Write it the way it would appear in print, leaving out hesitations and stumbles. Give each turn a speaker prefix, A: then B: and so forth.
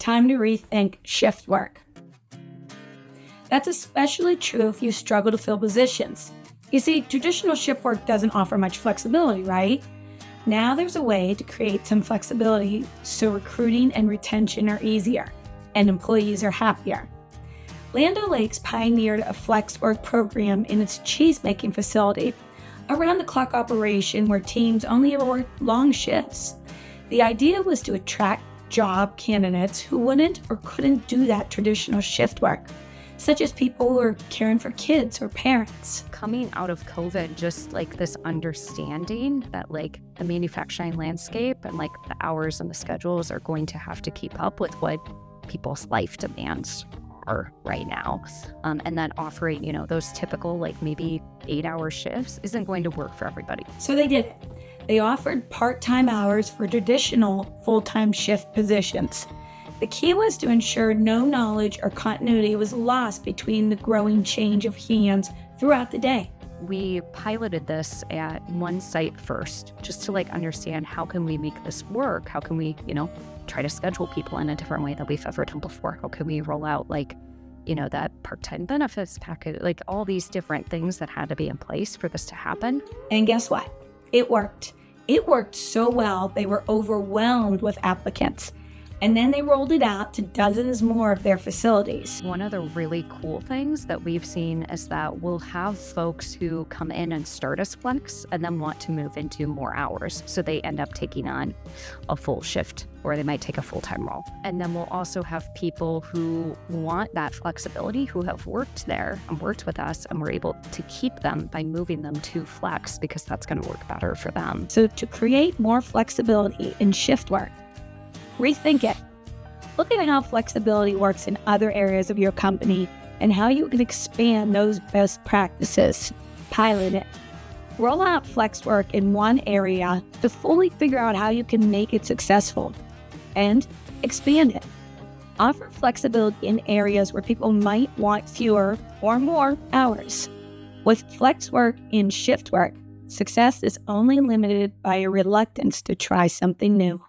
A: time to rethink shift work. That's especially true if you struggle to fill positions. You see, traditional shift work doesn't offer much flexibility, right? Now there's a way to create some flexibility so recruiting and retention are easier and employees are happier. Land O'Lakes pioneered a flex work program in its cheese-making facility, around-the-clock operation where teams only ever worked long shifts. The idea was to attract job candidates who wouldn't or couldn't do that traditional shift work, such as people who are caring for kids or parents.
B: Coming out of COVID, just like this understanding that like the manufacturing landscape and like the hours and the schedules are going to have to keep up with what people's life demands are right now. And that offering, those typical like maybe 8-hour shifts isn't going to work for everybody.
A: So they did it. They offered part-time hours for traditional full-time shift positions. The key was to ensure no knowledge or continuity was lost between the growing change of hands throughout the day.
B: We piloted this at one site first, just to like understand how can we make this work? How can we, try to schedule people in a different way that we've ever done before? How can we roll out that part-time benefits package, like all these different things that had to be in place for this to happen?
A: And guess what? It worked. It worked so well, they were overwhelmed with applicants. And then they rolled it out to dozens more of their facilities.
B: One of the really cool things that we've seen is that we'll have folks who come in and start as flex and then want to move into more hours. So they end up taking on a full shift, or they might take a full-time role. And then we'll also have people who want that flexibility, who have worked there and worked with us, and we're able to keep them by moving them to flex because that's going to work better for them.
A: So to create more flexibility in shift work, rethink it. Look at how flexibility works in other areas of your company and how you can expand those best practices. Pilot it. Roll out flex work in one area to fully figure out how you can make it successful. And expand it. Offer flexibility in areas where people might want fewer or more hours. With flex work in shift work, success is only limited by a reluctance to try something new.